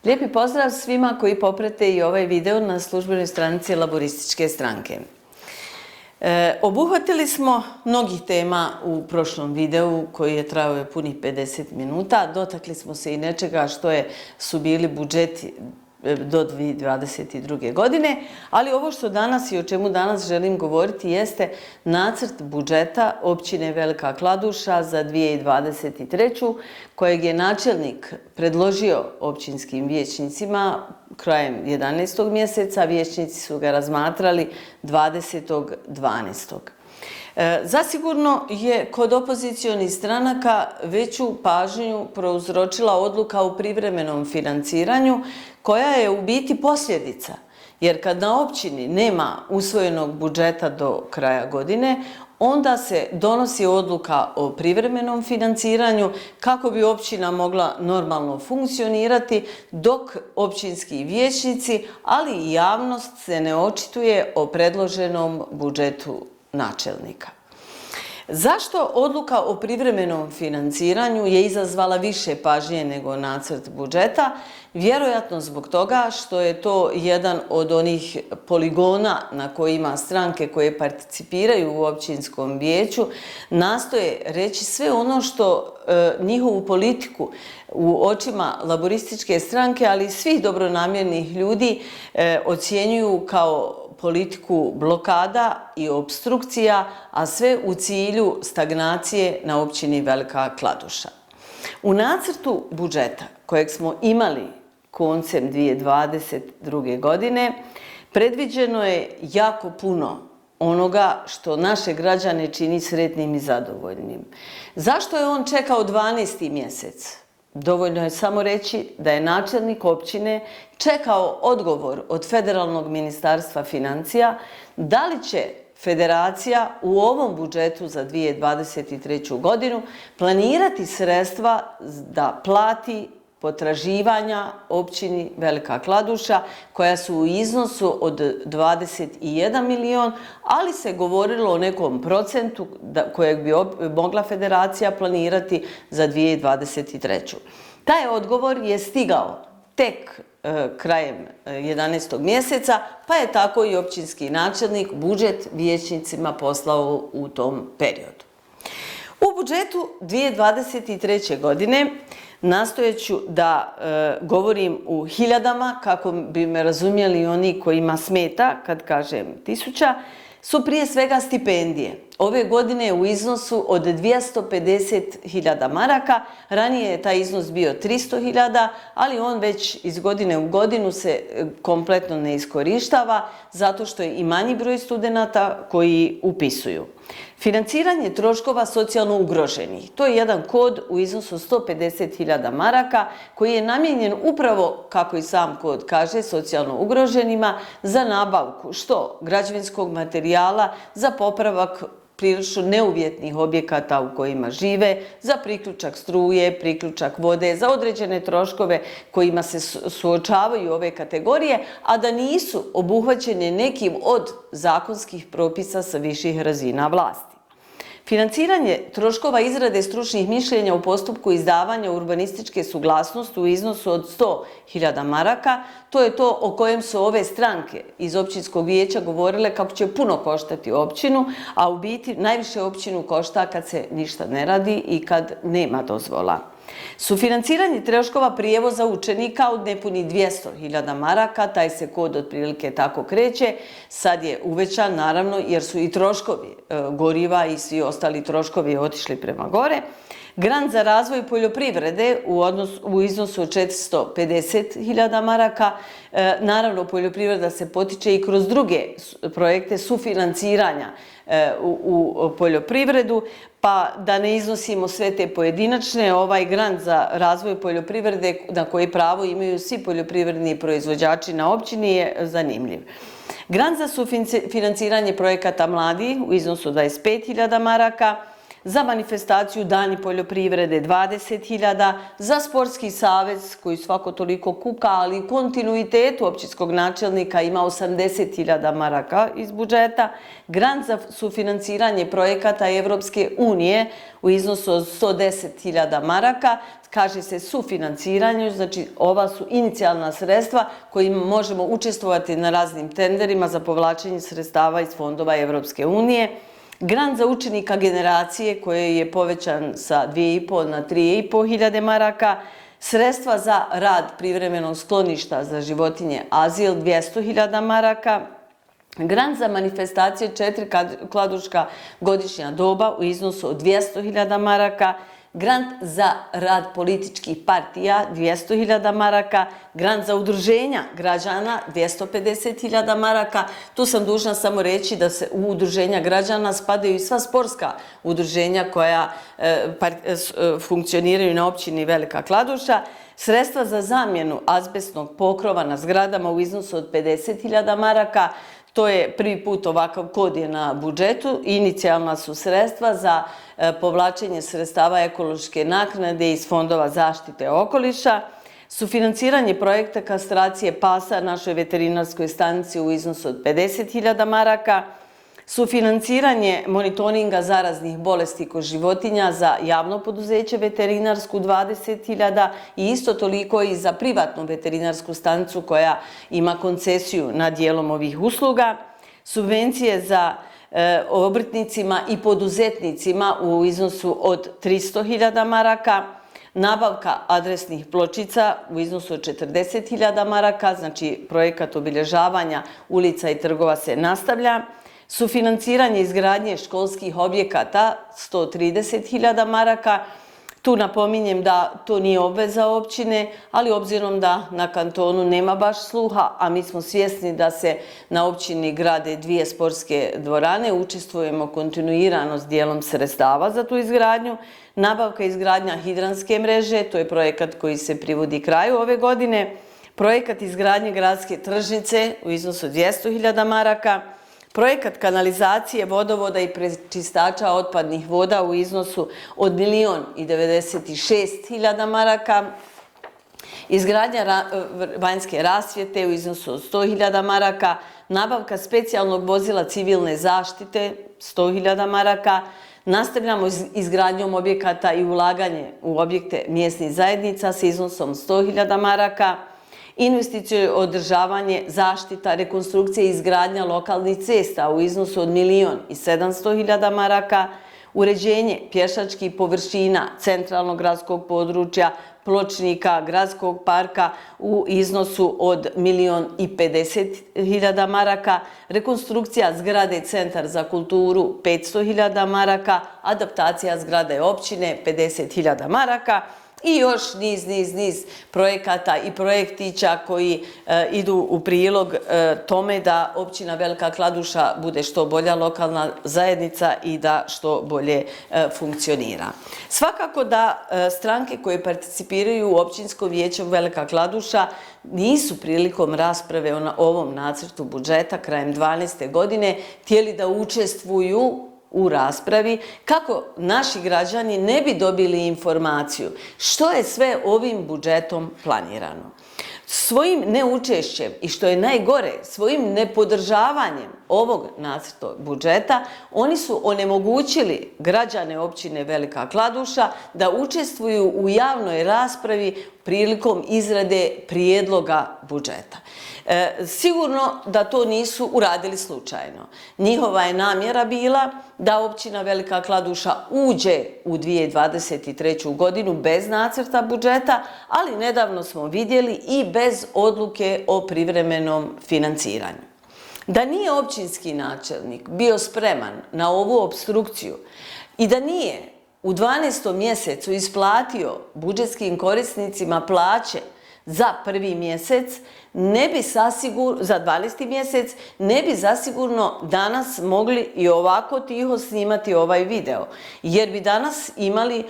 Lijepi pozdrav svima koji poprate i ovaj video na službenoj stranici Laburističke stranke. Obuhvatili smo mnogih tema u prošlom videu koji je trajao punih 50 minuta. Dotakli smo se i nečega što su bili budžeti do 2022. godine, ali ovo što danas i o čemu danas želim govoriti jeste nacrt budžeta općine Velika Kladuša za 2023. kojeg je načelnik predložio općinskim vijećnicima krajem 11. mjeseca, vijećnici su ga razmatrali 20.12. Zasigurno je kod opozicionih stranaka veću pažnju prouzročila odluka o privremenom financiranju koja je u biti posljedica. Jer kad na općini nema usvojenog budžeta do kraja godine, onda se donosi odluka o privremenom financiranju kako bi općina mogla normalno funkcionirati dok općinski vijećnici, ali i javnost se ne očituje o predloženom budžetu načelnika. Zašto odluka o privremenom financiranju je izazvala više pažnje nego nacrt budžeta? Vjerojatno zbog toga što je to jedan od onih poligona na kojima stranke koje participiraju u općinskom vijeću nastoje reći sve ono što njihovu politiku u očima Laburističke stranke, ali i svih dobronamjernih ljudi ocjenjuju kao politiku blokada i opstrukcija, a sve u cilju stagnacije na općini Velika Kladuša. U nacrtu budžeta kojeg smo imali koncem 2022. godine predviđeno je jako puno onoga što naše građane čini sretnim i zadovoljnim. Zašto je on čekao 12. mjesec? Dovoljno je samo reći da je načelnik općine čekao odgovor od Federalnog ministarstva financija da li će federacija u ovom budžetu za 2023. godinu planirati sredstva da plati potraživanja općini Velika Kladuša koja su u iznosu od 21 milion, ali se govorilo o nekom procentu kojeg bi mogla federacija planirati za 2023. Taj odgovor je stigao tek krajem 11. mjeseca, pa je tako i općinski načelnik budžet vijećnicima poslao u tom periodu. U budžetu 2023. godine nastojeću da govorim u hiljadama, kako bi me razumjeli oni kojima smeta kad kažem tisuća, su prije svega stipendije. Ove godine u iznosu od 250.000 maraka, ranije je taj iznos bio 300.000, ali on već iz godine u godinu se kompletno ne iskorištava zato što je i manji broj studenata koji upisuju. Financiranje troškova socijalno ugroženih. To je jedan kod u iznosu 150.000 maraka koji je namijenjen upravo, kako i sam kod kaže, socijalno ugroženima za nabavku što građevinskog materijala, za popravak prilično neuvjetnih objekata u kojima žive, za priključak struje, priključak vode, za određene troškove kojima se suočavaju ove kategorije, a da nisu obuhvaćene nekim od zakonskih propisa sa viših razina vlasti. Financiranje troškova izrade stručnih mišljenja u postupku izdavanja urbanističke suglasnosti u iznosu od 100.000 maraka, to je to o kojem su ove stranke iz općinskog vijeća govorile kako će puno koštati općinu, a u biti najviše općinu košta kad se ništa ne radi i kad nema dozvola. Sufinanciranje troškova prijevoza učenika od nepunih 200.000 maraka, taj se kod otprilike tako kreće, sad je uvećan naravno jer su i troškovi goriva i svi ostali troškovi otišli prema gore. Grant za razvoj poljoprivrede u iznosu od 450.000 maraka. Naravno, poljoprivreda se potiče i kroz druge projekte sufinanciranja u poljoprivredu, pa da ne iznosimo sve te pojedinačne, ovaj grant za razvoj poljoprivrede na koji pravo imaju svi poljoprivredni proizvođači na općini je zanimljiv. Grant za sufinanciranje projekata mladih u iznosu 25.000 maraka, za manifestaciju Dani poljoprivrede 20.000, za sportski savez koji svako toliko kuka, ali u kontinuitetu općinskog načelnika ima 80.000 maraka iz budžeta, grant za sufinanciranje projekata Evropske unije u iznosu od 110.000 maraka, kaže se sufinanciranje, znači ova su inicijalna sredstva kojim možemo učestvovati na raznim tenderima za povlačenje sredstava iz fondova Evropske unije, grant za učenika generacije koji je povećan sa 2.500 na 3.500 maraka, sredstva za rad privremenog skloništa za životinje Azil 200.000 maraka, grant za manifestacije 4 kladuška godišnja doba u iznosu od 200.000 maraka, grant za rad političkih partija 200.000 maraka, grant za udruženja građana 250.000 maraka. Tu sam dužna samo reći da se u udruženja građana spadaju i sva sportska udruženja koja funkcioniraju na općini Velika Kladuša, sredstva za zamjenu azbestnog pokrova na zgradama u iznosu od 50.000 maraka. To je prvi put ovakav kod je na budžetu. Inicijalna su sredstva za povlačenje sredstava ekološke naknade iz fondova zaštite okoliša, sufinanciranje projekta kastracije pasa našoj veterinarskoj stanici u iznosu od 50.000 maraka, sufinanciranje monitoringa zaraznih bolesti kod životinja za javno poduzeće veterinarsku 20.000 i isto toliko i za privatnu veterinarsku stanicu koja ima koncesiju nad dijelom ovih usluga, subvencije za obrtnicima i poduzetnicima u iznosu od 300.000 maraka, nabavka adresnih pločica u iznosu od 40.000 maraka, znači projekat obilježavanja ulica i trgova se nastavlja, sufinanciranje izgradnje školskih objekata 130.000 maraka. Tu napominjem da to nije obveza općine, ali obzirom da na kantonu nema baš sluha, a mi smo svjesni da se na općini grade 2 sportske dvorane, učestvujemo kontinuirano s dijelom sredstava za tu izgradnju. Nabavka i izgradnja hidranske mreže, to je projekat koji se privodi kraju ove godine. Projekat izgradnje gradske tržnice u iznosu od 200.000 maraka. Projekat kanalizacije, vodovoda i prečistača otpadnih voda u iznosu od 1.096.000 maraka, izgradnja vanjske rasvjete u iznosu od 100.000 maraka, nabavka specijalnog vozila civilne zaštite 100.000 maraka, nastavljamo izgradnjom objekata i ulaganje u objekte mjesnih zajednica sa iznosom 100.000 maraka, investicije, održavanje, zaštita, rekonstrukcija i izgradnja lokalnih cesta u iznosu od 1.700.000 maraka, uređenje pješačkih površina centralnog gradskog područja, pločnika, gradskog parka u iznosu od 1.050.000 maraka, rekonstrukcija zgrade Centar za kulturu 500.000 maraka, adaptacija zgrade općine 50.000 maraka, i još niz projekata i projektića koji idu u prilog tome da općina Velika Kladuša bude što bolja lokalna zajednica i da što bolje funkcionira. Svakako da stranke koje participiraju u općinskom vijeću Velika Kladuša nisu prilikom rasprave o ovom nacrtu budžeta krajem 2012. godine htjeli da učestvuju u raspravi kako naši građani ne bi dobili informaciju što je sve ovim budžetom planirano. Svojim neučešćem i što je najgore, svojim nepodržavanjem ovog nacrta budžeta, oni su onemogućili građane općine Velika Kladuša da učestvuju u javnoj raspravi prilikom izrade prijedloga budžeta. Sigurno da to nisu uradili slučajno. Njihova je namjera bila da općina Velika Kladuša uđe u 2023. godinu bez nacrta budžeta, ali nedavno smo vidjeli i bez odluke o privremenom financiranju. Da nije općinski načelnik bio spreman na ovu opstrukciju i da nije u 12. mjesecu isplatio budžetskim korisnicima plaće za prvi mjesec, za 12. mjesec, ne bi zasigurno danas mogli i ovako tiho snimati ovaj video, jer bi danas imali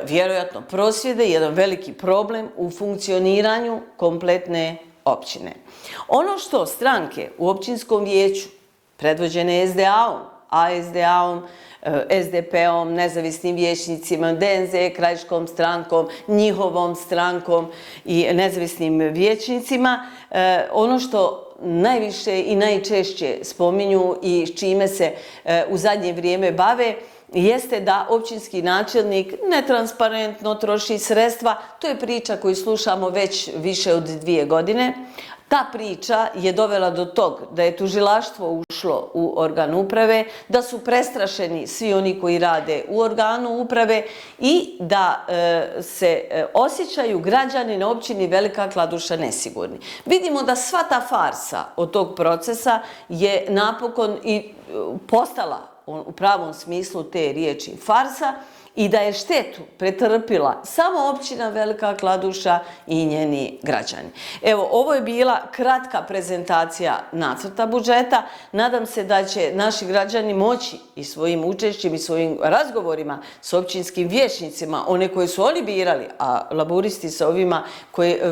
vjerojatno prosvjede, jedan veliki problem u funkcioniranju kompletne općine. Ono što stranke u općinskom vijeću, predvođene SDA-om, ASDA-om, SDP-om, nezavisnim vijećnicima, DNZ, Krajiškom strankom, njihovom strankom i nezavisnim vijećnicima. Ono što najviše i najčešće spominju i s čime se u zadnje vrijeme bave jeste da općinski načelnik netransparentno troši sredstva. To je priča koju slušamo već više od 2 godine. Ta priča je dovela do tog da je tužilaštvo ušlo u organ uprave, da su prestrašeni svi oni koji rade u organu uprave i da se osjećaju građani na općini Velika Kladuša nesigurni. Vidimo da sva ta farsa od tog procesa je napokon i postala u pravom smislu te riječi farsa i da je štetu pretrpila samo općina Velika Kladuša i njeni građani. Evo, ovo je bila kratka prezentacija nacrta budžeta. Nadam se da će naši građani moći i svojim učešćem i svojim razgovorima s općinskim vijećnicima, one koje su oni birali, a laburisti sa ovima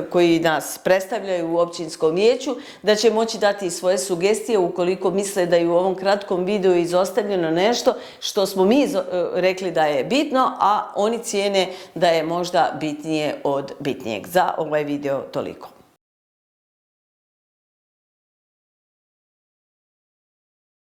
koji nas predstavljaju u općinskom vijeću, da će moći dati svoje sugestije ukoliko misle da je u ovom kratkom videu izostavljeno nešto što smo mi rekli da je bitno, a oni cijene da je možda bitnije od bitnijeg. Za ovaj video toliko.